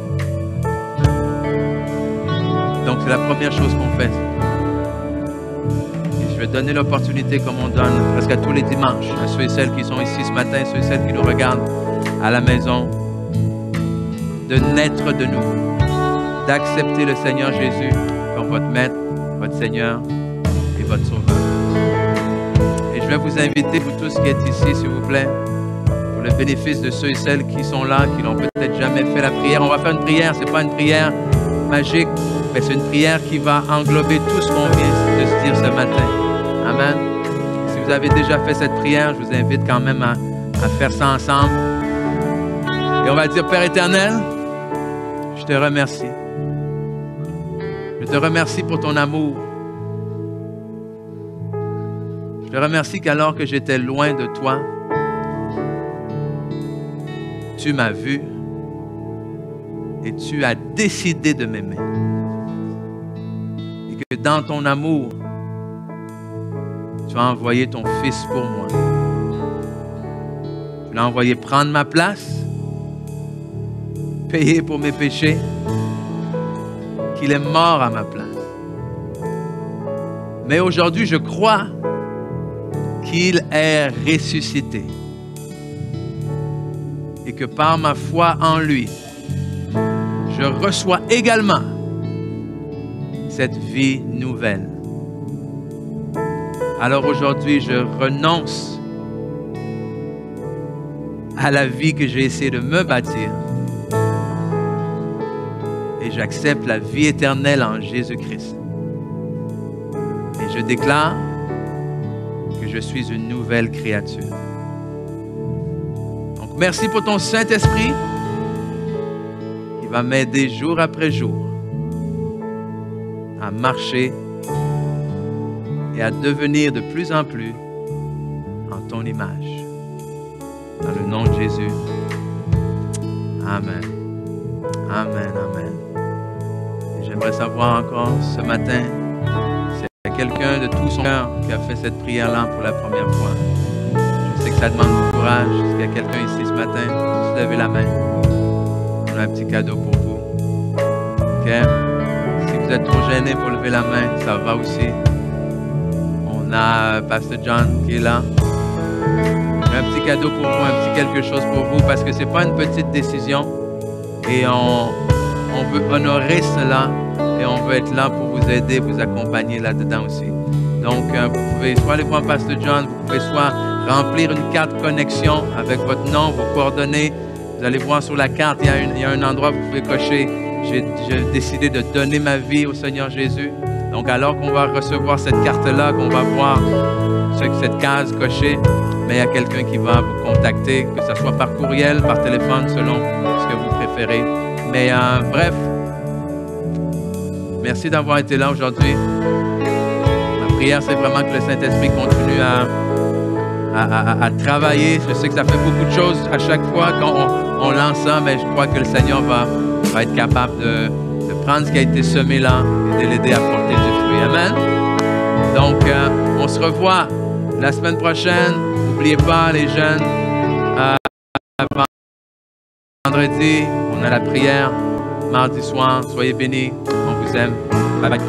Donc c'est la première chose qu'on fait. Et je vais donner l'opportunité comme on donne presque à tous les dimanches à ceux et celles qui sont ici ce matin, ceux et celles qui nous regardent à la maison, de naître de nouveau, d'accepter le Seigneur Jésus comme votre Maître, votre Seigneur et votre Sauveur. Et je vais vous inviter, vous tous qui êtes ici, s'il vous plaît, pour le bénéfice de ceux et celles qui sont là, qui n'ont peut-être jamais fait la prière. On va faire une prière, ce n'est pas une prière magique, mais c'est une prière qui va englober tout ce qu'on vient de se dire ce matin. Amen. Si vous avez déjà fait cette prière, je vous invite quand même à faire ça ensemble. Et on va dire, Père éternel, je te remercie. Je te remercie pour ton amour. Je te remercie qu'alors que j'étais loin de toi, tu m'as vu et tu as décidé de m'aimer. Et que dans ton amour, tu as envoyé ton Fils pour moi. Tu l'as envoyé prendre ma place, payer pour mes péchés, qu'il est mort à ma place. Mais aujourd'hui, je crois qu'il est ressuscité et que par ma foi en lui, je reçois également cette vie nouvelle. Alors aujourd'hui, je renonce à la vie que j'ai essayé de me bâtir et j'accepte la vie éternelle en Jésus-Christ. Et je déclare que je suis une nouvelle créature. Donc, merci pour ton Saint-Esprit qui va m'aider jour après jour à marcher et à devenir de plus en plus en ton image. Dans le nom de Jésus. Amen. Amen, amen. Et j'aimerais savoir encore ce matin s'il y a quelqu'un de tout son cœur qui a fait cette prière-là pour la première fois. Je sais que ça demande du courage. S'il y a quelqu'un ici ce matin, juste levez la main. On a un petit cadeau pour vous. OK? Si vous êtes trop gêné pour lever la main, ça va aussi. On a Pasteur John qui est là. Un petit cadeau pour vous, un petit quelque chose pour vous, parce que ce n'est pas une petite décision. Et on veut honorer cela et on veut être là pour vous aider, vous accompagner là-dedans aussi. Donc, vous pouvez soit aller voir Pasteur John, vous pouvez soit remplir une carte connexion avec votre nom, vos coordonnées. Vous allez voir sur la carte, il y a un endroit où vous pouvez cocher. J'ai décidé de donner ma vie au Seigneur Jésus. Donc, alors qu'on va recevoir cette carte-là, qu'on va voir cette case cochée, mais il y a quelqu'un qui va vous contacter, que ce soit par courriel, par téléphone, selon ce que vous préférez. Mais bref, merci d'avoir été là aujourd'hui. Ma prière, c'est vraiment que le Saint-Esprit continue à travailler. Je sais que ça fait beaucoup de choses à chaque fois quand on lance ça, mais je crois que le Seigneur va être capable de prendre ce qui a été semé là et de l'aider à porter du fruit. Amen. Donc, on se revoit la semaine prochaine. N'oubliez pas, les jeunes, vendredi, on a la prière. Mardi soir, soyez bénis. On vous aime. Bye bye.